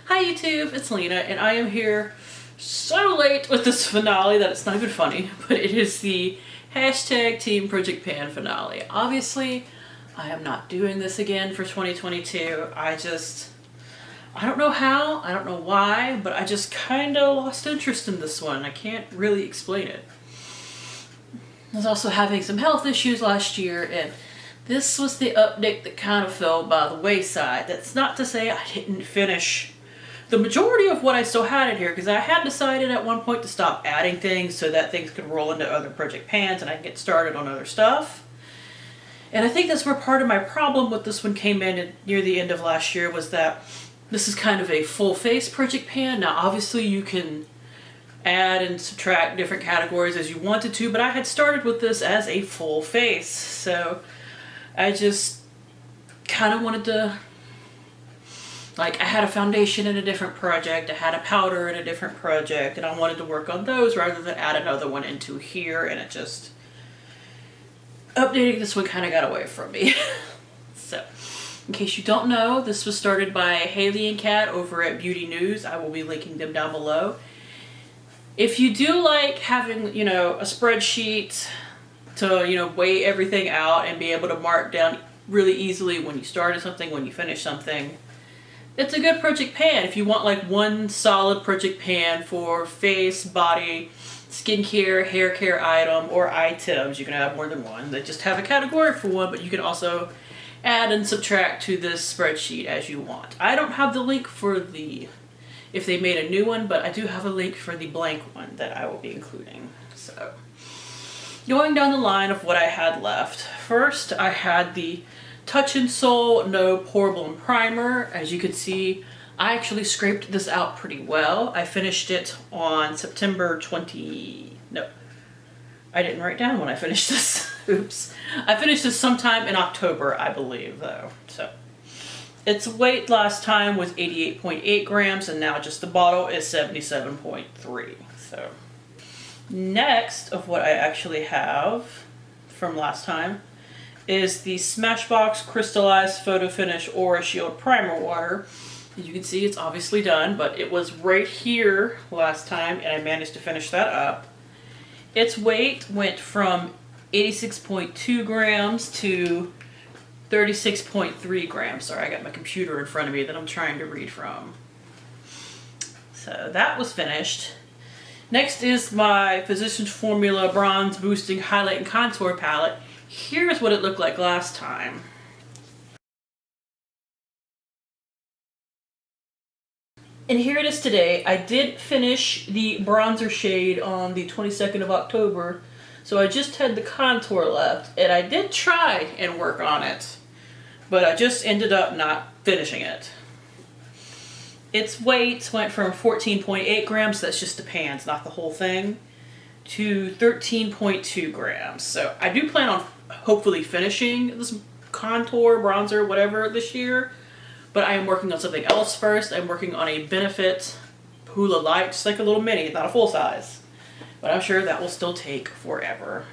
Hi YouTube, it's Lena, and I am here so late with this finale that it's not even funny, but it is the hashtag Team Project Pan finale. Obviously, I am not doing this again for 2022. I don't know how, I don't know why, but I just kind of lost interest in this one. I can't really explain it. I was also having some health issues last year, and this was the update that kind of fell by the wayside. That's not to say I didn't finish the majority of what I still had in here, because I had decided at one point to stop adding things so that things could roll into other project pans and I could get started on other stuff. And I think that's where part of my problem with this one came in near the end of last year, was that this is kind of a full face project pan. Now obviously you can add and subtract different categories as you wanted to, but I had started with this as a full face, so I just kind of wanted to, like, I had a foundation in a different project, I had a powder in a different project, and I wanted to work on those rather than add another one into here, and it just, updating this one kind of got away from me. So, in case you don't know, this was started by Haley and Kat over at Beauty News. I will be linking them down below. If you do like having, you know, a spreadsheet to, you know, weigh everything out and be able to mark down really easily when you started something, when you finish something, it's a good project pan. If you want like one solid project pan for face, body, skincare, hair care item, or items, you can have more than one. They just have a category for one, but you can also add and subtract to this spreadsheet as you want. I don't have the link for the, if they made a new one, but I do have a link for the blank one that I will be including. So, going down the line of what I had left. First, I had the Touch in Soul No Pore Bloom Primer. As you can see, I actually scraped this out pretty well. I finished it on September 20... No, I didn't write down when I finished this. Oops. I finished this sometime in October, I believe, though. So, its weight last time was 88.8 grams, and now just the bottle is 77.3. So, next of what I actually have from last time is the Smashbox Crystallized Photo Finish Aura Shield Primer Water. As you can see, it's obviously done, but it was right here last time, and I managed to finish that up. Its weight went from 86.2 grams to 36.3 grams. Sorry, I got my computer in front of me that I'm trying to read from. So that was finished. Next is my Physicians Formula Bronze Boosting Highlight and Contour Palette. Here's what it looked like last time. And here it is today. I did finish the bronzer shade on the 22nd of October, so I just had the contour left, and I did try and work on it, but I just ended up not finishing it. Its weight went from 14.8 grams, that's just the pans, not the whole thing, to 13.2 grams. So I do plan on hopefully finishing this contour, bronzer, whatever this year, but I am working on something else first. I'm working on a Benefit Hoola Light, just like a little mini, not a full size, but I'm sure that will still take forever.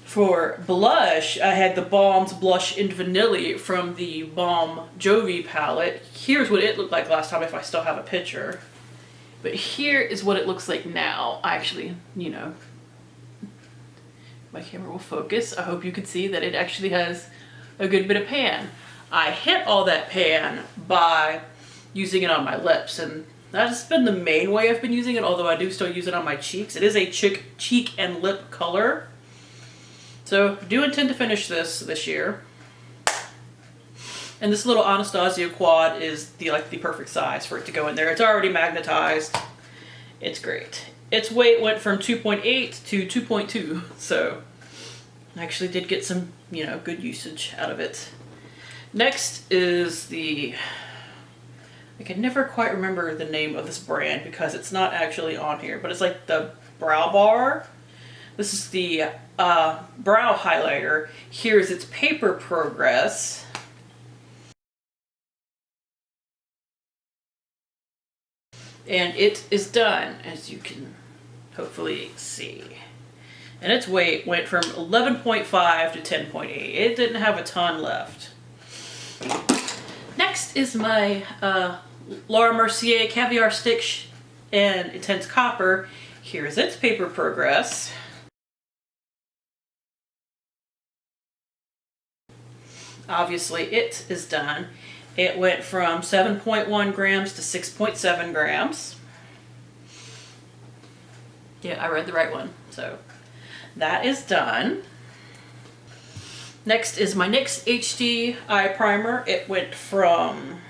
For blush, I had the Balm's Blush in Vanilla from the Balm Jovi palette. Here's what it looked like last time, if I still have a picture. But here is what it looks like now. I actually, you know, my camera will focus. I hope you can see that it actually has a good bit of pan. I hit all that pan by using it on my lips, and that's been the main way I've been using it, although I do still use it on my cheeks. It is a cheek and lip color. So, do intend to finish this year. And this little Anastasia quad is the perfect size for it to go in there. It's already magnetized. It's great. Its weight went from 2.8 to 2.2, so I actually did get some, you know, good usage out of it. Next is the, I can never quite remember the name of this brand because it's not actually on here, but it's like the Brow Bar. This is the brow highlighter. Here's its Paper Progress. And it is done, as you can hopefully see. And its weight went from 11.5 to 10.8. It didn't have a ton left. Next is my Laura Mercier Caviar Stick and Intense Copper. Here's its paper progress. Obviously it is done. It went from 7.1 grams to 6.7 grams. Yeah, I read the right one. So that is done. Next is my NYX HD Eye Primer. It went from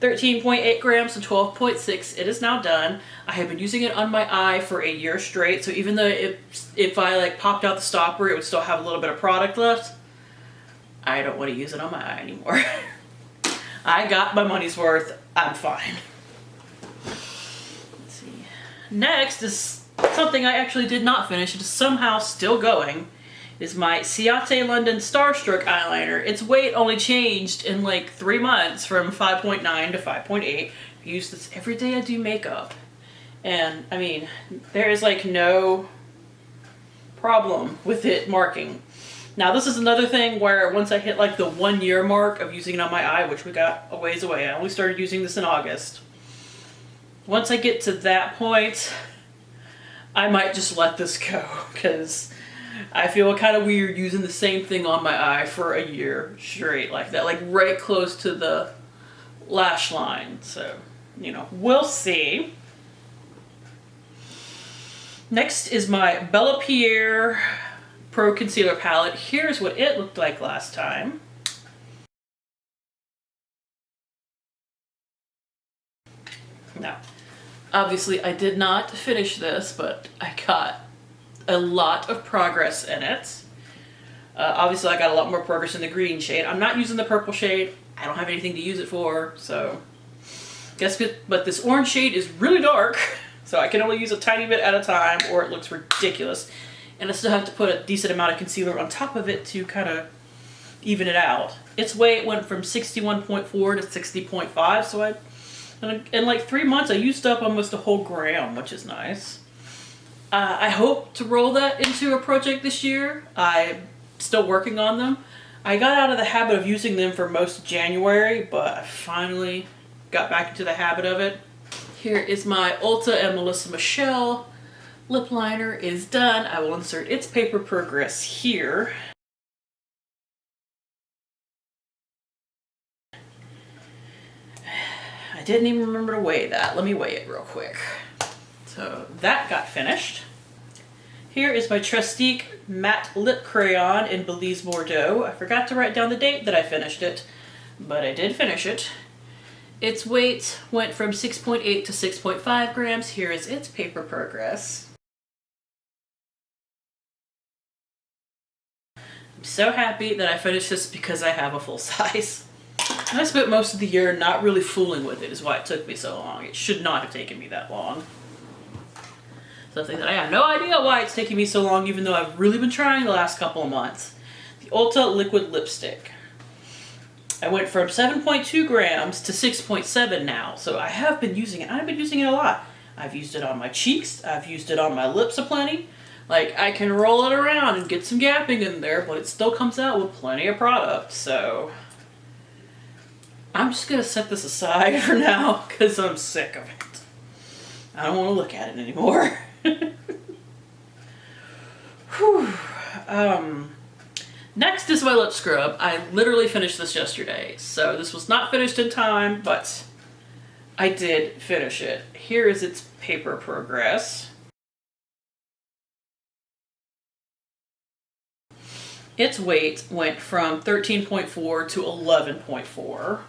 13.8 grams to 12.6. It is now done. I have been using it on my eye for a year straight, so even though if I like popped out the stopper, it would still have a little bit of product left. I don't want to use it on my eye anymore. I got my money's worth. I'm fine. Let's see. Next is something I actually did not finish. It is somehow still going. Is my Ciate London Starstruck eyeliner. Its weight only changed in like 3 months from 5.9 to 5.8. I use this every day I do makeup. And I mean, there is like no problem with it marking. Now this is another thing where once I hit like the 1 year mark of using it on my eye, which we got a ways away, I only started using this in August. Once I get to that point, I might just let this go because I feel kind of weird using the same thing on my eye for a year straight like that, like right close to the lash line. So, you know, we'll see. Next is my Bella Pierre Pro Concealer Palette. Here's what it looked like last time. Now, obviously I did not finish this, but I got a lot of progress in it. Obviously I got a lot more progress in the green shade. I'm not using the purple shade. I don't have anything to use it for, so guess it. But this orange shade is really dark, so I can only use a tiny bit at a time or it looks ridiculous. And I still have to put a decent amount of concealer on top of it to kind of even it out. Its weight went from 61.4 to 60.5, so in like 3 months I used up almost a whole gram, which is nice. I hope to roll that into a project this year. I'm still working on them. I got out of the habit of using them for most of January, but I finally got back into the habit of it. Here is my Ulta and Melissa Michelle lip liner is done. I will insert its paper progress here. I didn't even remember to weigh that. Let me weigh it real quick. So that got finished. Here is my Tresemme Matte Lip Crayon in Belize Bordeaux. I forgot to write down the date that I finished it, but I did finish it. Its weight went from 6.8 to 6.5 grams. Here is its paper progress. I'm so happy that I finished this because I have a full size. And I spent most of the year not really fooling with it is why it took me so long. It should not have taken me that long. Something that I have no idea why it's taking me so long, even though I've really been trying the last couple of months. The Ulta Liquid Lipstick. I went from 7.2 grams to 6.7 now, so I have been using it. I've been using it a lot. I've used it on my cheeks. I've used it on my lips aplenty. Like, I can roll it around and get some gapping in there, but it still comes out with plenty of product, so I'm just gonna set this aside for now because I'm sick of it. I don't want to look at it anymore. Whew. Next is my lip scrub. I literally finished this yesterday, so this was not finished in time, but I did finish it. Here is its paper progress. Its weight went from 13.4 to 11.4.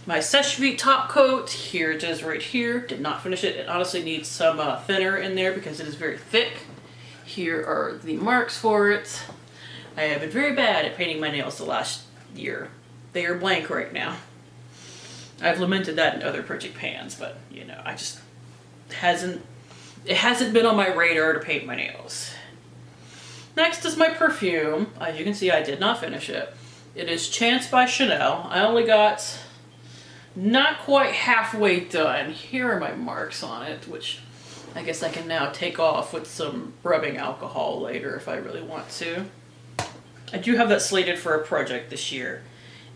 My Sesame Top Coat, here it is right here. Did not finish it. It honestly needs some thinner in there because it is very thick. Here are the marks for it. I have been very bad at painting my nails the last year. They are blank right now. I've lamented that in other project pans, but you know, it hasn't been on my radar to paint my nails. Next is my perfume. As you can see, I did not finish it. It is Chance by Chanel. I only got not quite halfway done. Here are my marks on it, which I guess I can now take off with some rubbing alcohol later if I really want to. I do have that slated for a project this year.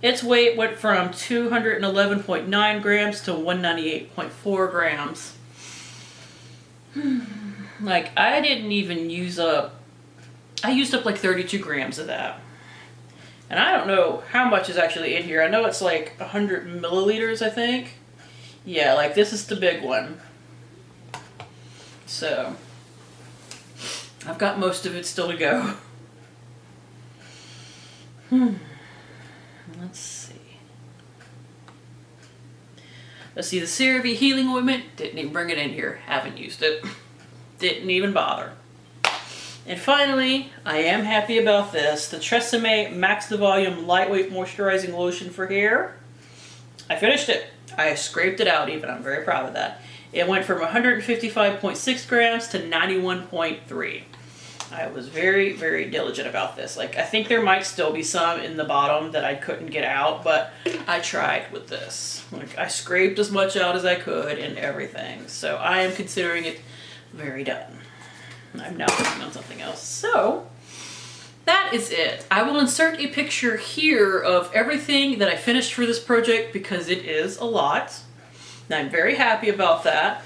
Its weight went from 211.9 grams to 198.4 grams. Like, I didn't even use up, I used up like 32 grams of that. And I don't know how much is actually in here. I know it's like 100 milliliters, I think. Yeah, like this is the big one. So, I've got most of it still to go. Let's see. Let's see, the CeraVe Healing Ointment, didn't even bring it in here. Haven't used it. Didn't even bother. And finally, I am happy about this. The Tresemme Max the Volume Lightweight Moisturizing Lotion for Hair. I finished it. I scraped it out even. I'm very proud of that. It went from 155.6 grams to 91.3. I was very, very diligent about this. Like, I think there might still be some in the bottom that I couldn't get out, but I tried with this. Like, I scraped as much out as I could and everything. So I am considering it very done. I'm now working on something else. So that is it. I will insert a picture here of everything that I finished for this project because it is a lot. And I'm very happy about that.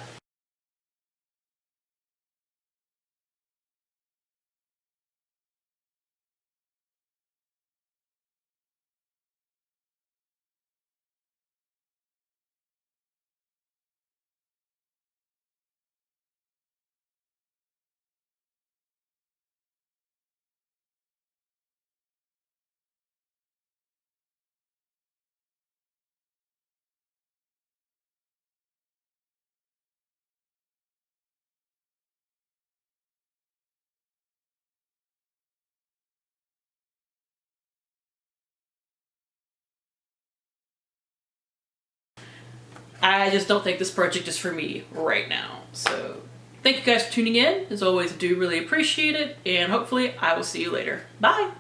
I just don't think this project is for me right now. So thank you guys for tuning in. As always, I do really appreciate it. And hopefully I will see you later. Bye.